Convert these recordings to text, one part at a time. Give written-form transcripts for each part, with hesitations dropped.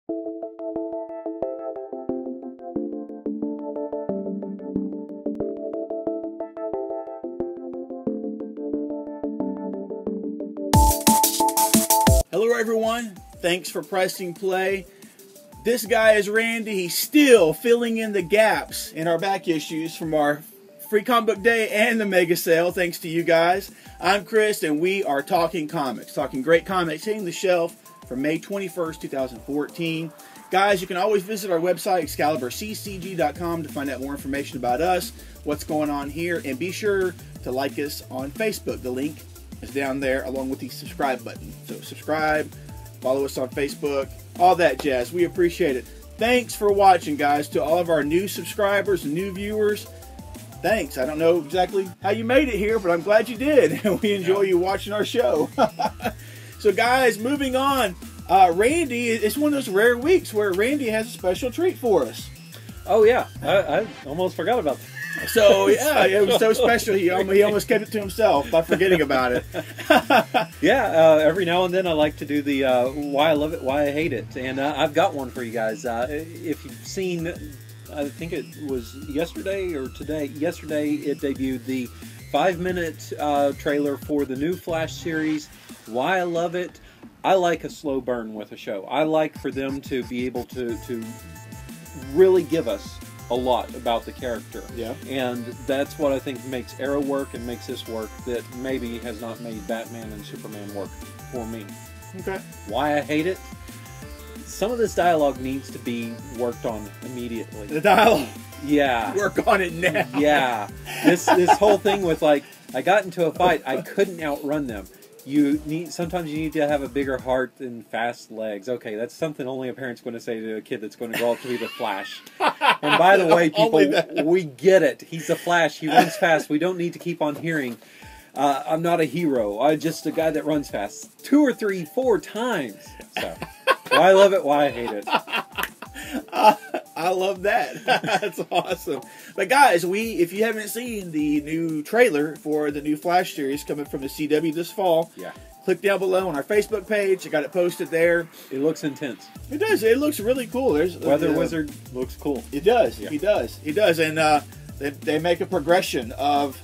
Hello everyone, thanks for pressing play. This guy is Randy. He's still filling in the gaps in our back issues from our Free Comic Book Day and the Mega Sale, thanks to you guys. I'm Chris and we are talking comics, talking great comics hitting the shelf from May 21st, 2014. Guys, you can always visit our website, ExcaliburCCG.com, to find out more information about us, what's going on here, and be sure to like us on Facebook. The link is down there along with the subscribe button. So subscribe, follow us on Facebook, all that jazz. We appreciate it. Thanks for watching, guys. To all of our new subscribers and new viewers, thanks. I don't know exactly how you made it here, but I'm glad you did. We enjoy you watching our show. So guys, moving on. Randy, it's one of those rare weeks where Randy has a special treat for us. Oh yeah, I almost forgot about that. So yeah, it was so special. He almost kept it to himself by forgetting about it. Yeah, every now and then I like to do the why I love it, why I hate it, and I've got one for you guys. If you've seen, I think it was yesterday or today. Yesterday it debuted the 5-minute trailer for the new Flash series. Why I love it. I like a slow burn with a show. I like for them to be able to really give us a lot about the character. Yeah. And that's what I think makes Arrow work and makes this work that maybe has not made Batman and Superman work for me. Okay. Why I hate it? Some of this dialogue needs to be worked on immediately. The dialogue? Yeah. Work on it now. Yeah. This whole thing with, like, I got into a fight, I couldn't outrun them. Sometimes you need to have a bigger heart and fast legs. Okay, that's something only a parent's going to say to a kid that's going to grow up to be the Flash. And by the way, people, we get it. He's the Flash. He runs fast. We don't need to keep on hearing, I'm not a hero. I'm just a guy that runs fast. 2 or 3, 4 times. So, why I love it, why I hate it. I love that. That's awesome. But guys, if you haven't seen the new trailer for the new Flash series coming from the CW this fall, click down below on our Facebook page. I got it posted there. It looks intense. It does. It looks really cool. There's Weather Wizard looks cool. It does. Yeah. He does. He does. And they make a progression of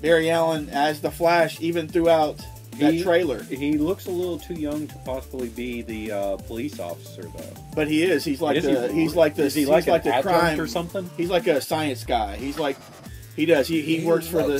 Barry Allen as the Flash even throughout that trailer. He looks a little too young to possibly be the police officer, though. But he is. He's like the crime or something. He's like a science guy. He's like he works for the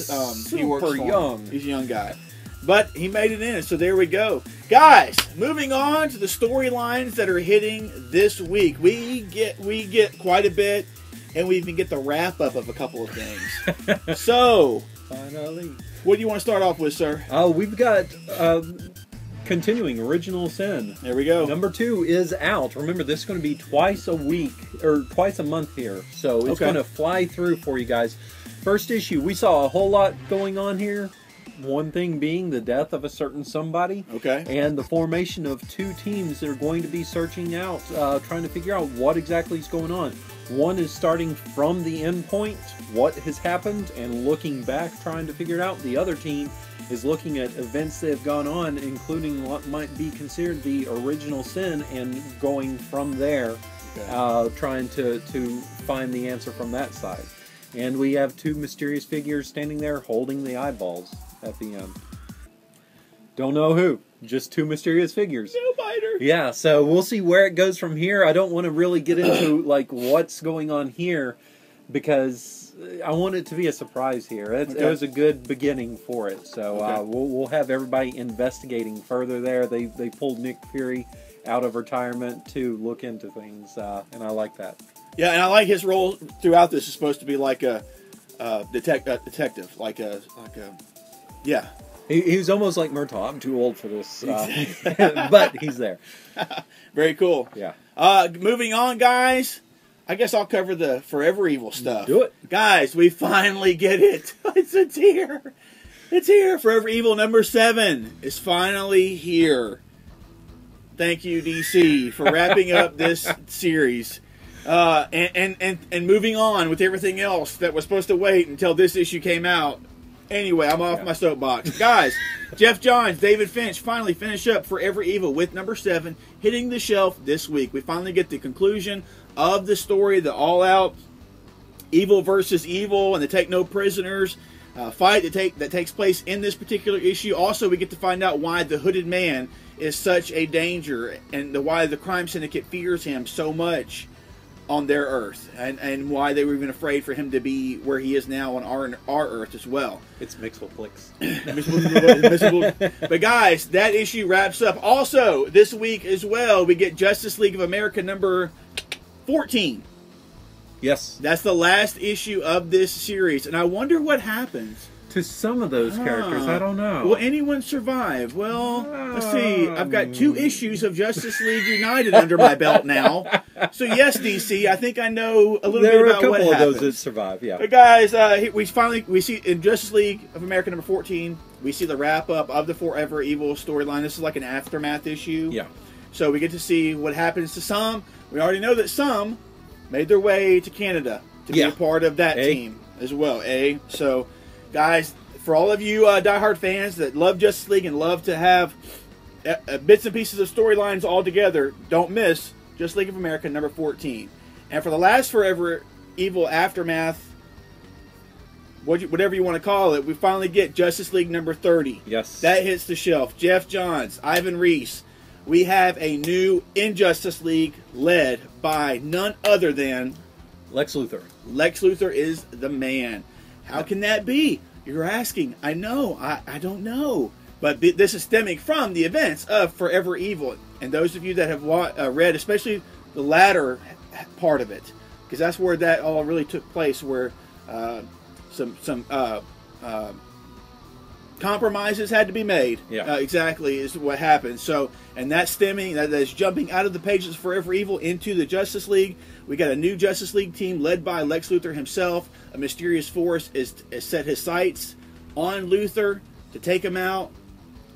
he works for young. He's a young guy. But he made it in, so there we go. Guys, moving on to the storylines that are hitting this week. We get quite a bit, and we even get the wrap up of a couple of things. So finally, what do you want to start off with, sir? We've got continuing Original Sin. There we go. Number 2 is out. Remember, this is going to be twice a week, or twice a month here. So it's going to fly through for you guys. First issue, we saw a whole lot going on here. One thing being the death of a certain somebody. Okay. And the formation of 2 teams that are going to be searching out, trying to figure out what exactly is going on. One is starting from the end point, what has happened, and looking back, trying to figure it out. The other team is looking at events that have gone on, including what might be considered the original sin, and going from there, trying to find the answer from that side. And we have 2 mysterious figures standing there holding the eyeballs at the end. Don't know who. Just 2 mysterious figures. No biter. Yeah, so we'll see where it goes from here. I don't want to really get into like what's going on here because I want it to be a surprise here. It was a good beginning for it. So we'll have everybody investigating further there. They pulled Nick Fury out of retirement to look into things, and I like that. Yeah, and I like his role throughout this. Is supposed to be like a detective, yeah. He was almost like Murtaugh. I'm too old for this, but he's there. Very cool. Yeah. Moving on, guys. I guess I'll cover the Forever Evil stuff. Do it. Guys, we finally get it. It's here. It's here. Forever Evil number 7 is finally here. Thank you, DC, for wrapping up this series. And moving on with everything else that was supposed to wait until this issue came out. Anyway, I'm off my soapbox. Guys, Jeff Johns, David Finch finally finish up Forever Evil with number 7, hitting the shelf this week. We finally get the conclusion of the story, the all-out evil versus evil and the take no prisoners fight that takes place in this particular issue. Also, we get to find out why the Hooded Man is such a danger and why the crime syndicate fears him so much on their Earth, and why they were even afraid for him to be where he is now on our Earth as well. It's mixable flicks. But guys, that issue wraps up. Also, this week as well, we get Justice League of America number 14. Yes. That's the last issue of this series, and I wonder what happens to some of those characters. I don't know. Will anyone survive? Well, let's see. I've got 2 issues of Justice League United under my belt now. So yes, DC, I think I know a little bit about what happens. There are a couple of those that survive, yeah. But guys, we see in Justice League of America number 14, we see the wrap up of the Forever Evil storyline. This is like an aftermath issue. Yeah. So we get to see what happens to some. We already know that some made their way to Canada to be a part of that team as well. So, guys, for all of you diehard fans that love Justice League and love to have bits and pieces of storylines all together, don't miss Justice League of America number 14. And for the last Forever Evil aftermath, whatever you want to call it, we finally get Justice League number 30. Yes. That hits the shelf. Jeff Johns, Ivan Reis. We have a new Injustice League led by none other than Lex Luthor. Lex Luthor is the man. How can that be? You're asking. I know. I don't know. But this is stemming from the events of Forever Evil. And those of you that have read, especially the latter part of it, because that's where that all really took place, where some compromises had to be made. Yeah. Exactly is what happened. So, and that's stemming, that is jumping out of the pages of Forever Evil into the Justice League. We got a new Justice League team led by Lex Luthor himself. A mysterious force is set his sights on Luthor to take him out.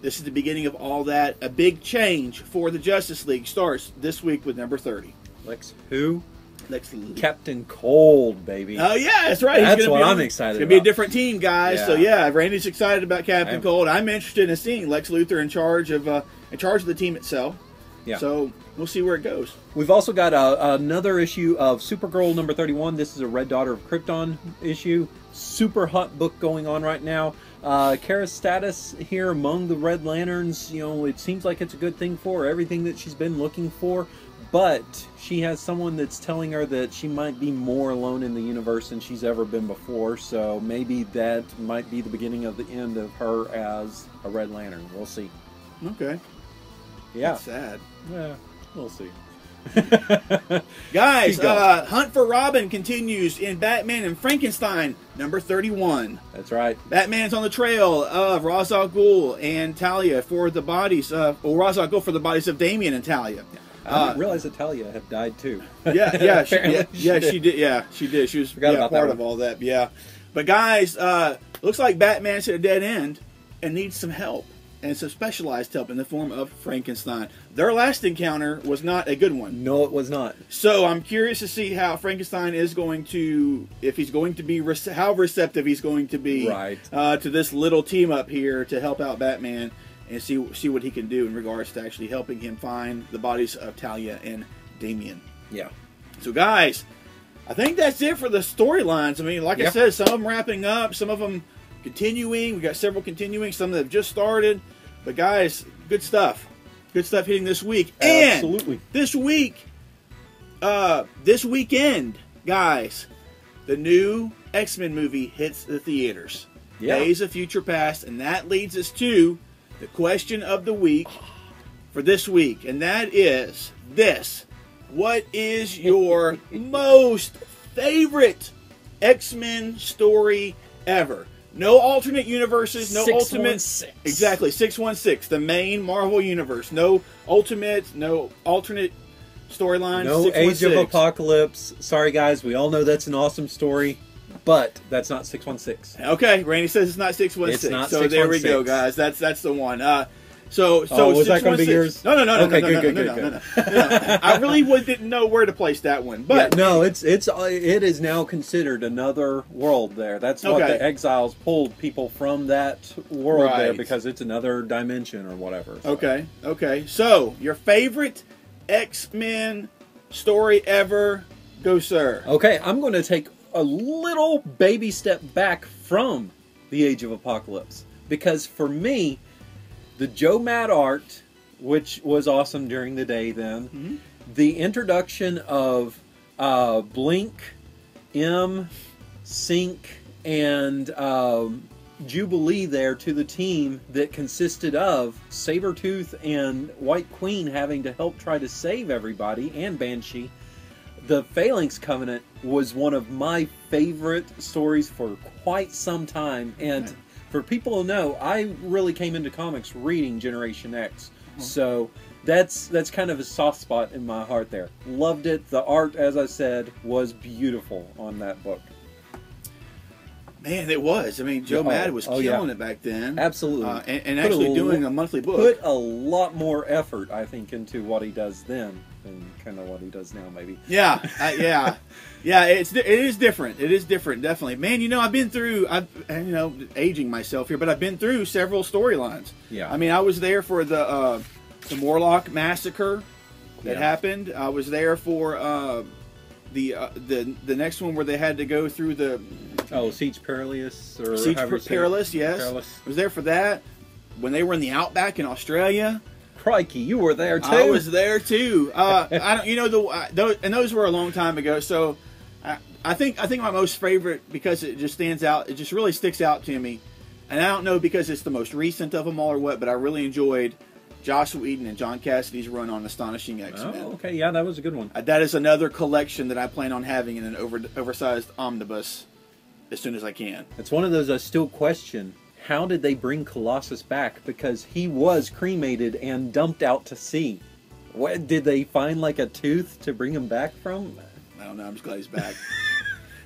This is the beginning of all that. A big change for the Justice League starts this week with number 30. Lex who? Lex Luthor. Captain Cold, baby. Oh, yeah, that's right. That's what I'm excited about. It's going to be a different team, guys. Yeah. So, yeah, Randy's excited about Captain Cold. I'm interested in seeing Lex Luthor in charge of the team itself. Yeah. So, we'll see where it goes. We've also got another issue of Supergirl number 31. This is a Red Daughter of Krypton issue. Super hot book going on right now. Kara's status here among the Red Lanterns, it seems like it's a good thing for her. Everything that she's been looking for. But she has someone that's telling her that she might be more alone in the universe than she's ever been before. So maybe that might be the beginning of the end of her as a Red Lantern. We'll see. Okay. Yeah. That's sad. Yeah, we'll see. Guys, Hunt for Robin continues in Batman and Frankenstein number 31. That's right. Batman's on the trail of Ra's al Ghul and Talia for the bodies of Ra's al Ghul for the bodies of Damian and Talia. I didn't realize that Talia had died too. She did. Yeah, she did. She was part of all that. Yeah, but guys, looks like Batman's at a dead end and needs some help, and some specialized help in the form of Frankenstein. Their last encounter was not a good one. No, it was not. So I'm curious to see how Frankenstein is going to, if he's going to be, how receptive he's going to be to this little team up here to help out Batman. And see what he can do in regards to actually helping him find the bodies of Talia and Damian. Yeah. So, guys, I think that's it for the storylines. I mean, like I said, some of them wrapping up, some of them continuing. We got several continuing, some that have just started. But, guys, good stuff. Good stuff hitting this week. Absolutely. And this week, this weekend, guys, the new X-Men movie hits the theaters. Yeah. Days of Future Past. And that leads us to the question of the week for this week, and that is this: what is your most favorite X-Men story ever? No alternate universes, no ultimate. 616. Exactly, 616, the main Marvel universe. No ultimate, no alternate storyline. No Age of Apocalypse. Sorry, guys, we all know that's an awesome story. But that's not 616. Okay, Randy says it's not 616. It's not so 616. There we go, guys. That's the one. So was that going to be yours? No. Okay, no, good. no. I really didn't know where to place that one, but no, it is now considered another world there. That's what the exiles pulled people from that world there, because it's another dimension or whatever. So. Okay. So your favorite X-Men story ever, go sir. Okay, I'm going to take a little baby step back from the Age of Apocalypse, because for me, the Joe Mad art, which was awesome during the day then, the introduction of Blink, M, Sync, and Jubilee there to the team that consisted of Sabretooth and White Queen having to help try to save everybody, and Banshee. The Phalanx Covenant was one of my favorite stories for quite some time, and for people to know, I really came into comics reading Generation X, so that's kind of a soft spot in my heart there. Loved it. The art, as I said, was beautiful on that book. Man, it was. I mean, Joe Mad was killing it back then. Absolutely. And actually doing a monthly book. Put a lot more effort, I think, into what he does then than kind of what he does now, maybe. Yeah. It is different. It is different, definitely. Man, I've been through, aging myself here, but I've been through several storylines. Yeah. I mean, I was there for the Morlock massacre that happened. I was there for the next one where they had to go through the Siege Perilous, or Siege Perilous, yes. Perilous. I was there for that. When they were in the outback in Australia. Crikey, you were there too. I was there too. Those were a long time ago. So I think my most favorite, because it just stands out. It just really sticks out to me, and I don't know because it's the most recent of them all or what, but I really enjoyed Joshua Eden and John Cassidy's run on Astonishing X-Men. Oh, okay, yeah, that was a good one. That is another collection that I plan on having in an oversized omnibus as soon as I can. It's one of those I still question. How did they bring Colossus back? Because he was cremated and dumped out to sea. What, did they find like a tooth to bring him back from? I don't know. I'm just glad he's back.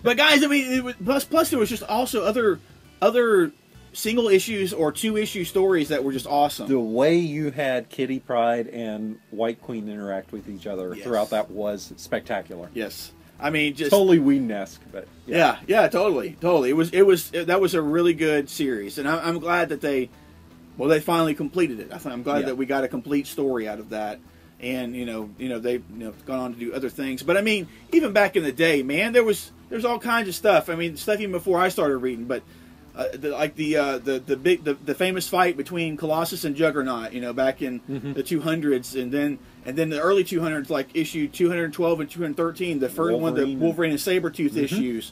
But guys, I mean, plus there was just also other single issues or 2-issue stories that were just awesome. The way you had Kitty Pryde and White Queen interact with each other throughout that was spectacular. Yes. I mean, just totally Whedon-esque, but yeah, totally. That was a really good series, and I'm glad that they finally completed it. I'm glad that we got a complete story out of that, and they've gone on to do other things. But I mean, even back in the day, man, there's all kinds of stuff. I mean, stuff even before I started reading, but the famous fight between Colossus and Juggernaut, back in the 200s, and then the early 200s, like issue 212 and 213, the first one, the Wolverine and Sabretooth issues,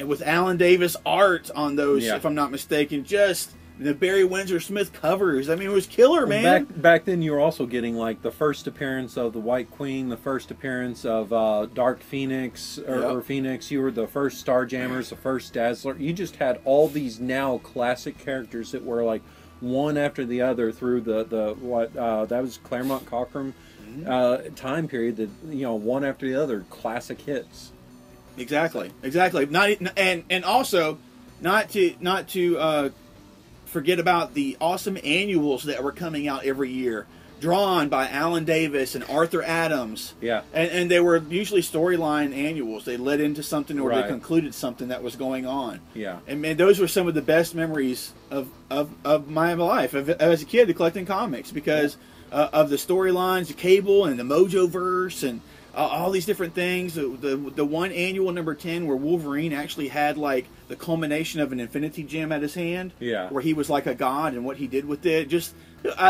with Alan Davis art on those, if I'm not mistaken, just the Barry Windsor Smith covers. I mean, it was killer, man. Back then, you were also getting like the first appearance of the White Queen, the first appearance of Dark Phoenix or Phoenix. You were the first Starjammers, the first Dazzler. You just had all these now classic characters that were like one after the other through that was Claremont Cockrum time period. That one after the other classic hits. Exactly. And also not to forget about the awesome annuals that were coming out every year, drawn by Alan Davis and Arthur Adams. Yeah. And they were usually storyline annuals. They led into something or they concluded something that was going on. Yeah. And man, those were some of the best memories of my life as a kid, collecting comics, because of the storylines, the Cable and the Mojoverse and all these different things. The one annual number 10 where Wolverine actually had like the culmination of an Infinity Gem at his hand, where he was like a god, and what he did with it. Just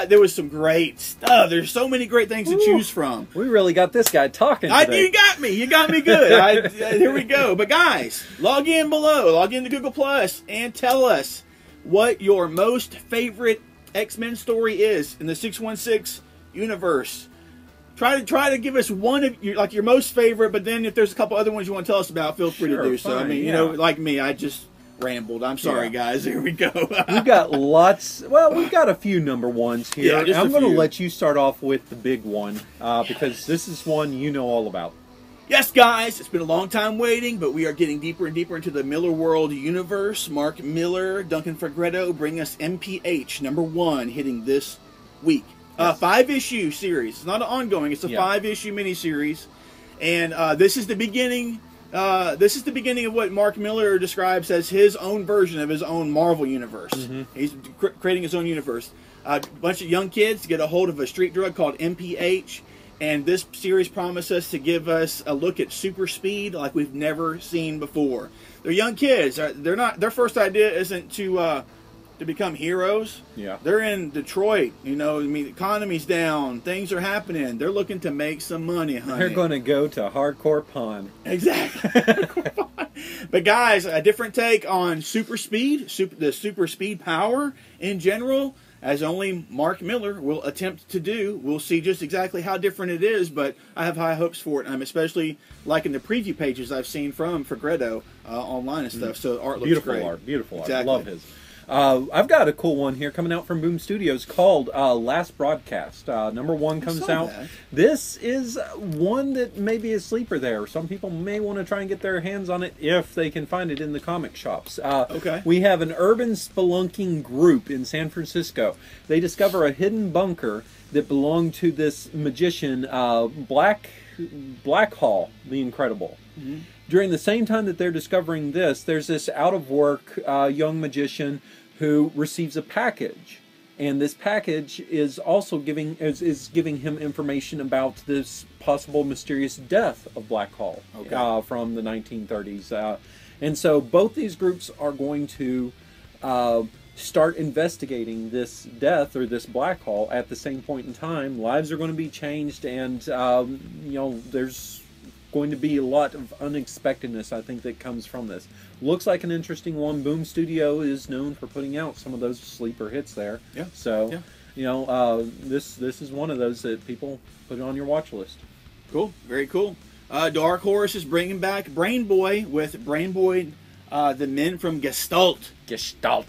there was some great stuff. There's so many great things to choose from. We really got this guy talking today. You got me good. Here we go. But guys, log in below, log into Google Plus, and tell us what your most favorite X-Men story is in the 616 universe. Try to give us one of your most favorite, but then if there's a couple other ones you want to tell us about, feel free to do so. I mean, like me, I just rambled. I'm sorry, guys. Here we go. We've got lots. Well, we've got a few number ones here. Yeah, I'm going to let you start off with the big one because this is one you know all about. Yes, guys, it's been a long time waiting, but we are getting deeper and deeper into the Millar World universe. Mark Millar, Duncan Fegredo bring us MPH #1, hitting this week. Yes. 5-issue series. It's not an ongoing. It's a 5-issue miniseries, and this is the beginning. This is the beginning of what Mark Millar describes as his own version of his own Marvel universe. He's creating his own universe. A bunch of young kids get a hold of a street drug called MPH, and this series promises to give us a look at super speed like we've never seen before. They're young kids. They're not. Their first idea isn't to become heroes. Yeah. They're in Detroit. You know, I mean, the economy's down. Things are happening. They're looking to make some money, honey. They're going to go to Hardcore Pond. Exactly. But guys, a different take on super speed, the super speed power in general, as only Mark Millar will attempt to do. We'll see just exactly how different it is, but I have high hopes for it. I'm especially liking the preview pages I've seen from Fegredo online and stuff. So the art looks Beautiful great. art. Beautiful art. Exactly. Love his. I've got a cool one here coming out from Boom Studios called Last Broadcast. Number 1 comes out. That. This is one that may be a sleeper there. Some people may want to try and get their hands on it if they can find it in the comic shops. Okay. We have an urban spelunking group in San Francisco. They discover a hidden bunker that belonged to this magician, Black Hall, the Incredible. During the same time that they're discovering this, there's this out-of-work young magician who receives a package, and this package is also giving him information about this possible mysterious death of Black Hall from the 1930s. And so both these groups are going to start investigating this death or this Black Hall at the same point in time. Lives are going to be changed, and there's going to be a lot of unexpectedness, I think, that comes from this. Looks like an interesting one. Boom Studio is known for putting out some of those sleeper hits there. Yeah. So, this is one of those that people put on your watch list. Cool. Very cool. Dark Horse is bringing back Brain Boy with Brain Boy, the Men from GESTALT. GESTALT.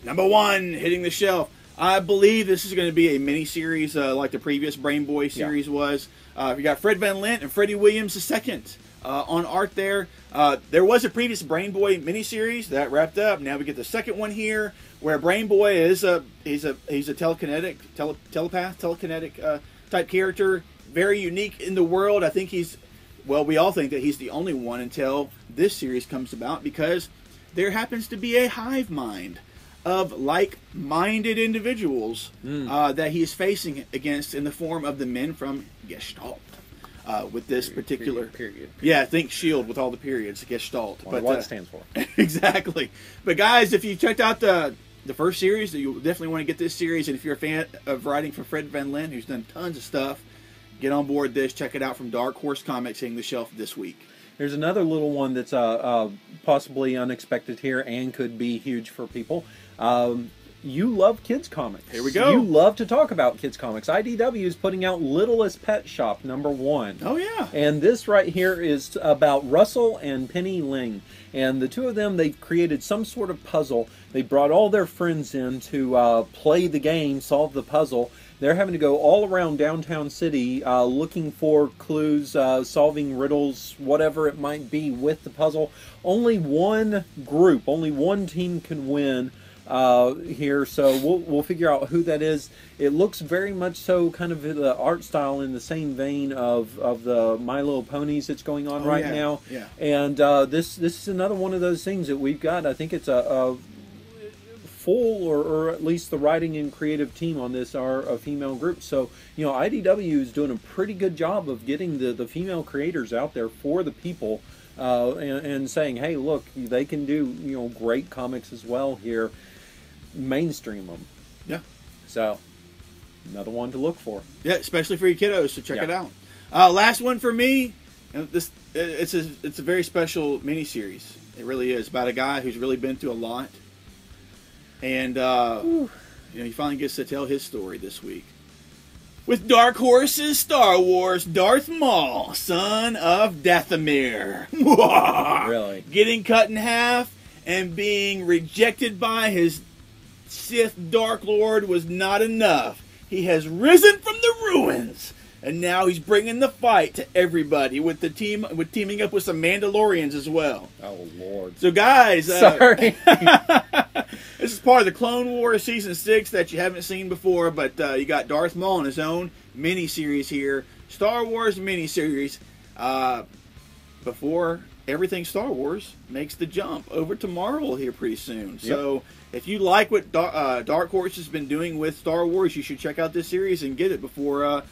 Number 1 hitting the shelf. I believe this is going to be a mini-series like the previous Brain Boy series was. We got Fred Van Lint and Freddie Williams II on art there. There was a previous Brain Boy miniseries that wrapped up. Now we get the second one here, where Brain Boy is he's a telekinetic type character, very unique in the world. I think we all think that he's the only one until this series comes about, because there happens to be a hive mind of like-minded individuals that he is facing against in the form of the men from GESTALT. With this particular period. Yeah, think SHIELD with all the periods, GESTALT. But what it stands for. Exactly. But guys, if you checked out the first series, you'll definitely want to get this series. And if you're a fan of writing for Fred Van Lint, who's done tons of stuff, get on board this. Check it out from Dark Horse Comics hitting the shelf this week. There's another little one that's possibly unexpected here and could be huge for people. You love kids comics. Here we go. You love to talk about kids comics. IDW is putting out Littlest Pet Shop number 1. Oh yeah. And this right here is about Russell and Penny Ling. And the two of them, they've created some sort of puzzle. They brought all their friends in to play the game, solve the puzzle. They're having to go all around downtown city looking for clues, solving riddles, whatever it might be with the puzzle. Only one group, only one team can win here, so we'll figure out who that is. It looks very much so kind of the art style in the same vein of the My Little Ponies that's going on right now. Yeah. And this is another one of those things that we've got. I think it's a full, or at least the writing and creative team on this are a female group. So, IDW is doing a pretty good job of getting the female creators out there for the people, and saying, hey, look, they can do, great comics as well here. Mainstream them. Yeah. So, another one to look for. Yeah, especially for your kiddos, so check it out. Last one for me. It's a very special miniseries. It really is, about a guy who's really been through a lot. And, he finally gets to tell his story this week. With Dark Horse's Star Wars, Darth Maul, son of Dathomir. Really? Getting cut in half and being rejected by his Sith Dark Lord was not enough. He has risen from the ruins, and now he's bringing the fight to everybody with teaming up with some Mandalorians as well. Oh Lord! So guys, sorry. This is part of the Clone Wars Season 6 that you haven't seen before, but you got Darth Maul in his own mini-series here. Star Wars mini-series. Before everything Star Wars makes the jump over to Marvel here pretty soon. So if you like what Dark Horse has been doing with Star Wars, you should check out this series and get it before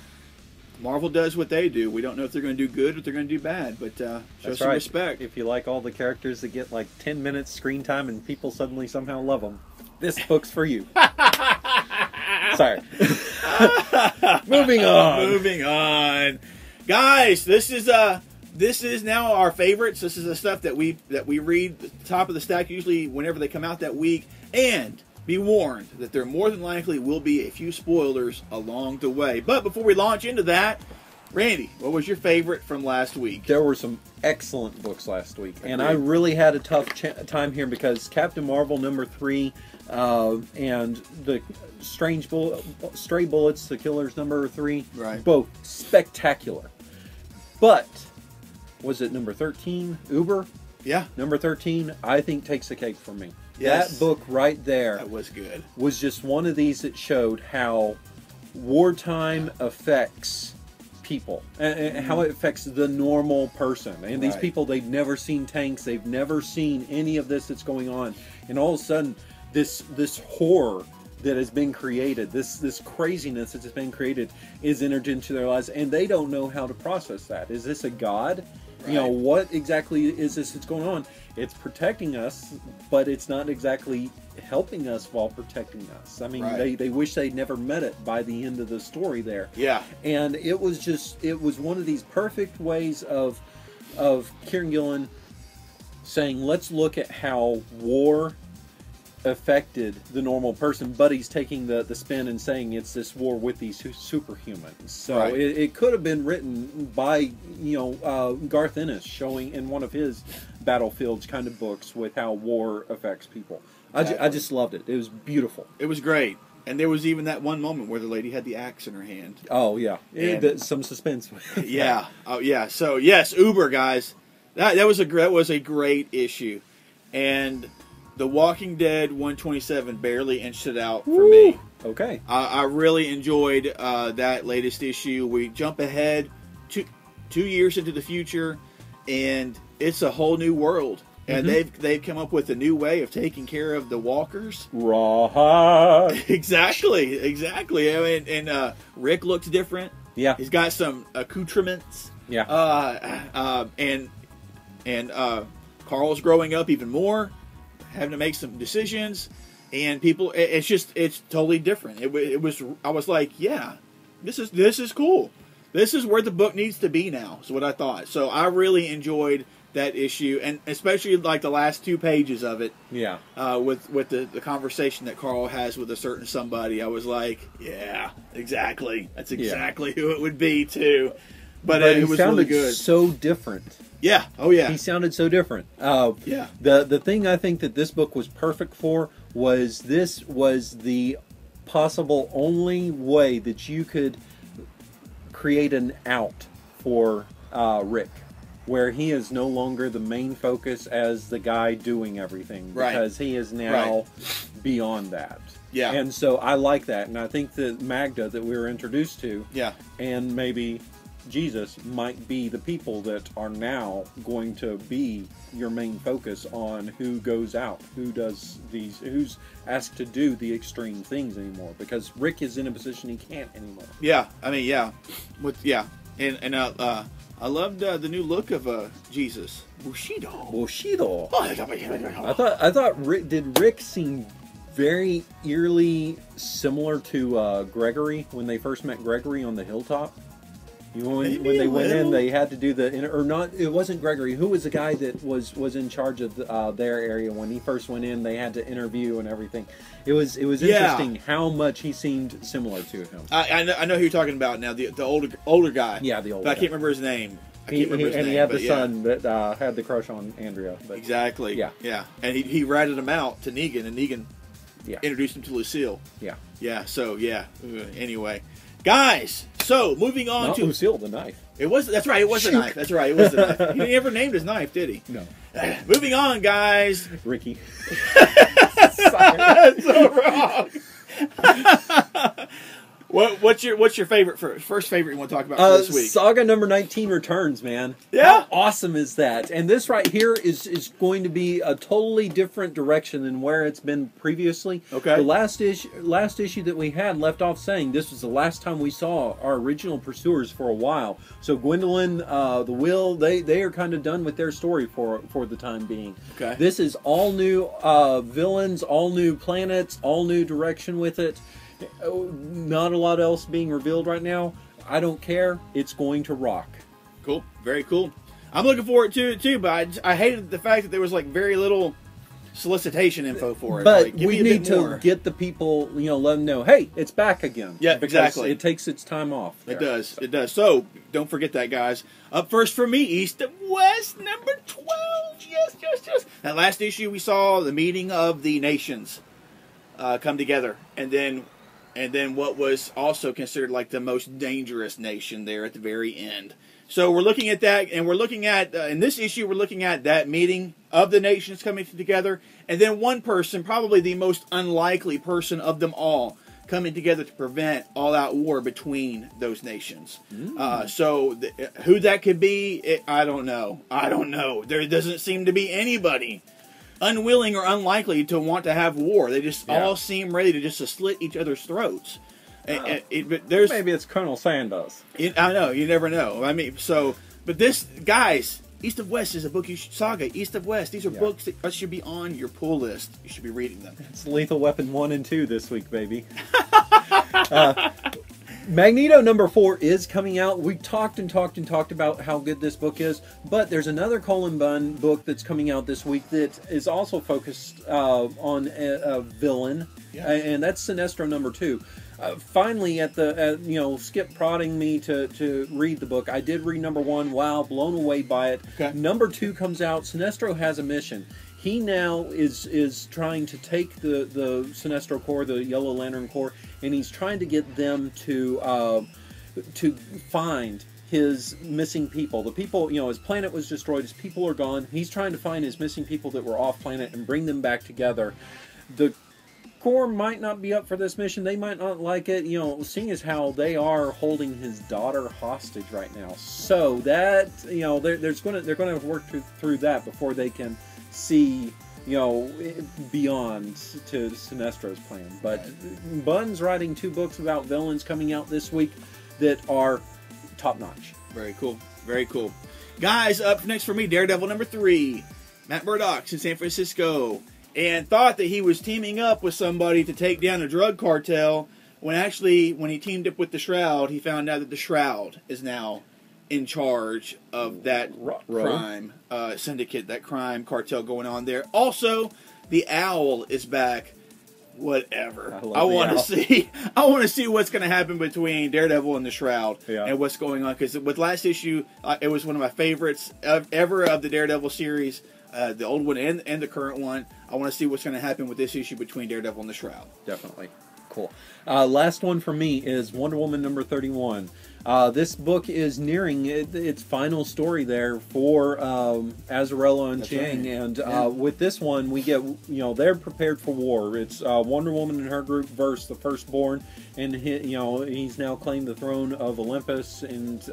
Marvel does what they do. We don't know if they're going to do good or if they're going to do bad, but show some respect. If you like all the characters that get like 10 minutes screen time and people suddenly somehow love them, this book's for you. Sorry. Moving on. Moving on. Guys, this is now our favorites. This is the stuff that we read at the top of the stack usually whenever they come out that week. And be warned that there more than likely will be a few spoilers along the way. But before we launch into that, Randy, what was your favorite from last week? There were some excellent books last week, and I really had a tough time here because Captain Marvel #3 and the Stray Bullets, the Killers #3, both spectacular. But was it number 13, Uber? Yeah. Number 13, I think takes the cake for me. Yes. That book right there that was good. Was just one of these that showed how wartime affects people and how it affects the normal person. And these people, they've never seen tanks, they've never seen any of this that's going on. And all of a sudden, this horror that has been created, this craziness that's been created is entered into their lives, and they don't know how to process that. Is this a god? You know, what exactly is this that's going on? It's protecting us, but it's not exactly helping us while protecting us. I mean, they wish they'd never met it by the end of the story there. Yeah. And it was one of these perfect ways of Kieran Gillen saying, let's look at how war affected the normal person, but he's taking the spin and saying it's this war with these superhumans. So it could have been written by Garth Ennis, showing in one of his Battlefields kind of books with how war affects people. I just loved it. It was beautiful. It was great. And there was even that one moment where the lady had the axe in her hand. Oh yeah, some suspense. Yeah. Oh yeah. So yes, Uber, guys. That was a great issue, and The Walking Dead 127 barely inched it out for me. Okay. I really enjoyed that latest issue. We jump ahead 2 years into the future, and it's a whole new world. And they've come up with a new way of taking care of the walkers. Rawhide. Exactly. I mean, and Rick looks different. Yeah. He's got some accoutrements. Yeah. And Carl's growing up even more, having to make some decisions, and people. It's totally different. I was like, yeah, this is cool. This is where the book needs to be now. Is what I thought. So I really enjoyed that issue, and especially like the last 2 pages of it. Yeah. With the conversation that Carl has with a certain somebody, I was like, yeah, exactly. That's exactly who it would be too. But it was really good. So different. Yeah. Oh yeah. He sounded so different. Yeah. The thing I think that this book was perfect for was this was the possible only way that you could create an out for Rick, where he is no longer the main focus as the guy doing everything, because he is now beyond that. Yeah. And so I like that, and I think that Magda that we were introduced to, and maybe Jesus might be the people that are now going to be your main focus on who goes out, who's asked to do the extreme things anymore, because Rick is in a position he can't anymore. Yeah, I mean, and I loved the new look of Jesus. Bushido. I thought Rick seemed very eerily similar to Gregory when they first met Gregory on the hilltop. When they went in, they had to do it wasn't Gregory. Who was the guy that was in charge of their area when he first went in? They had to interview and everything. It was interesting how much he seemed similar to him. I know who you're talking about now. The older guy. Yeah, the older. But I can't remember his name. He had the son that had the crush on Andrea. But, exactly. Yeah. And he ratted him out to Negan, and Negan introduced him to Lucille. Yeah. So anyway, guys. So moving on to Lucille the knife. That's right. It was the knife. That's right. It was the knife. He never named his knife, did he? No. Moving on, guys. Ricky. That's so wrong. What's your favorite first favorite you want to talk about for this week? Saga number 19 returns, man. Yeah. How awesome is that? And this right here is going to be a totally different direction than where it's been previously. Okay. The last issue that we had left off saying this was the last time we saw our original pursuers for a while. So Gwendolyn, the Will, they are kind of done with their story for the time being. Okay. This is all new villains, all new planets, all new direction with it. Not a lot else being revealed right now. I don't care. It's going to rock. Cool. Very cool. I'm looking forward to it too, but I hated the fact that there was like very little solicitation info for it. But like, we need to get the people, let them know, hey, it's back again. Yeah, because exactly. It takes its time off. There. It does. It does. So don't forget that, guys. Up first for me, East of West, number 12. Yes. That last issue we saw the meeting of the nations come together, and then what was also considered like the most dangerous nation there at the very end. So we're looking at that, and we're looking at, in this issue, we're looking at that meeting of the nations coming together, and then one person, probably the most unlikely person of them all, coming together to prevent all-out war between those nations. Who that could be, I don't know. There doesn't seem to be anybody unwilling or unlikely to want to have war. They just all seem ready to just slit each other's throats. Maybe it's Colonel Sanders. I know, you never know. I mean, but this, guys, East of West is a book Saga. East of West, these are books that should be on your pull list. You should be reading them. It's Lethal Weapon 1 and 2 this week, baby. Magneto number 4 is coming out. We talked about how good this book is, but there's another Colin Bunn book that's coming out this week that is also focused on a villain, and that's Sinestro number 2. Finally, Skip prodding me to read the book. I did read number 1. Wow, blown away by it. Okay. Number 2 comes out. Sinestro has a mission. He now is trying to take the Sinestro Corps, the Yellow Lantern Corps, and he's trying to get them to find his missing people. The people, his planet was destroyed, his people are gone. He's trying to find his missing people that were off planet and bring them back together. The Corps might not be up for this mission. They might not like it, seeing as how they are holding his daughter hostage right now. So that, they're going to work through that before they can see, beyond to Sinestro's plan. But Bunn's writing 2 books about villains coming out this week that are top-notch. Very cool. Very cool. Guys, up next for me, Daredevil number 3. Matt Murdock's in San Francisco, and thought that he was teaming up with somebody to take down a drug cartel, when he teamed up with the Shroud, he found out that the Shroud is now in charge of that crime syndicate, that crime cartel going on there. Also, the Owl is back. Whatever. I want to see what's going to happen between Daredevil and the Shroud and what's going on. Because with last issue, it was one of my favorites ever of the Daredevil series, the old one and the current one. I want to see what's going to happen with this issue between Daredevil and the Shroud. Definitely. Cool. Last one for me is Wonder Woman number 31. This book is nearing its final story there for Azarello and Chang, right. And with this one we get, they're prepared for war. It's Wonder Woman and her group versus the Firstborn, and he's now claimed the throne of Olympus, and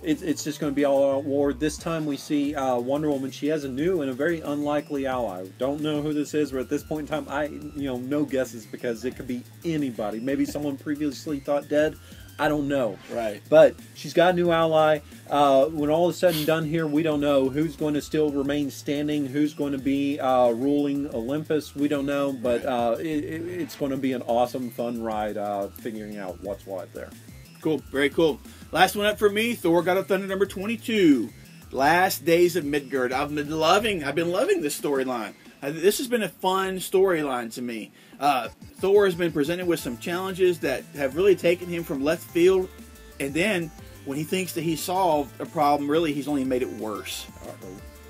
it's just going to be all out war. This time we see Wonder Woman. She has a new and a very unlikely ally. Don't know who this is, but at this point in time, no guesses, because it could be anybody. Maybe someone previously thought dead. I don't know. Right. But she's got a new ally. When all is said and done here, we don't know who's going to still remain standing, who's going to be ruling Olympus. We don't know, but it's going to be an awesome, fun ride figuring out what's what there. Cool. Very cool. Last one up for me, Thor God of Thunder number 22. Last Days of Midgard. I've been loving this storyline. This has been a fun storyline to me. Thor has been presented with some challenges that have really taken him from left field, and then when he thinks that he's solved a problem, really he's only made it worse.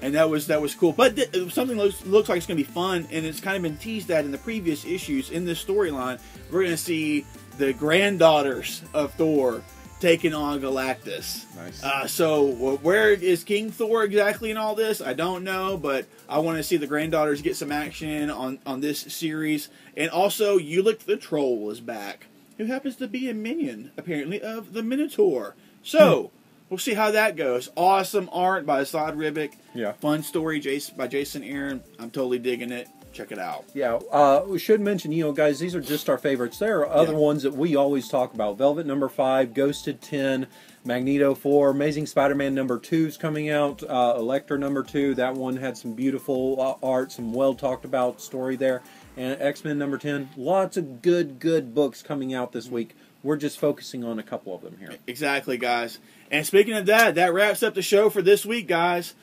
And that was cool. But something looks like it's going to be fun, and it's kind of been teased at in the previous issues in this storyline. We're going to see the granddaughters of Thor taking on Galactus. Nice. So where is King Thor exactly in all this? I don't know, but I want to see the granddaughters get some action on this series. And also, Ulick the Troll is back, who happens to be a minion, apparently, of the Minotaur. So, we'll see how that goes. Awesome art by Assad Ribic. Yeah. Fun story by Jason Aaron. I'm totally digging it. Check it out. Yeah, we should mention, guys, these are just our favorites. There are other ones that we always talk about. Velvet #5, Ghosted 10, Magneto 4, Amazing Spider-Man #2 is coming out, Elektra #2. That one had some beautiful art, some well-talked about story there. And X-Men #10. Lots of good books coming out this week. We're just focusing on a couple of them here. Exactly, guys. And speaking of that, that wraps up the show for this week, guys.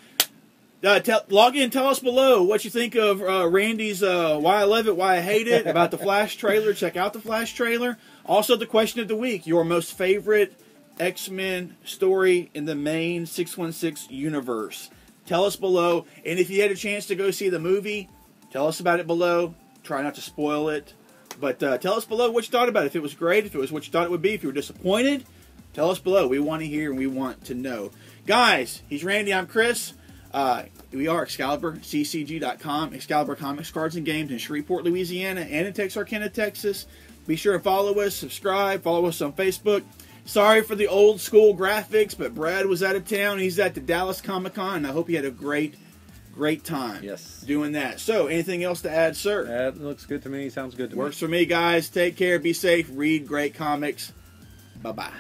Log in, tell us below what you think of Randy's Why I Love It, Why I Hate It, about the Flash trailer. Check out the Flash trailer. Also, the question of the week, your most favorite X-Men story in the main 616 universe. Tell us below. And if you had a chance to go see the movie, tell us about it below. Try not to spoil it. But tell us below what you thought about it. If it was great, if it was what you thought it would be, if you were disappointed, tell us below. We want to hear and we want to know. Guys, he's Randy, I'm Chris. We are ExcaliburCCG.com, Excalibur Comics, Cards, and Games in Shreveport, Louisiana, and in Texarkana, Texas. Be sure to follow us, subscribe, follow us on Facebook. Sorry for the old school graphics, but Brad was out of town. He's at the Dallas Comic-Con, and I hope he had a great time doing that. So, anything else to add, sir? That looks good to me. Sounds good to me. Works for me, guys. Take care. Be safe. Read great comics. Bye-bye.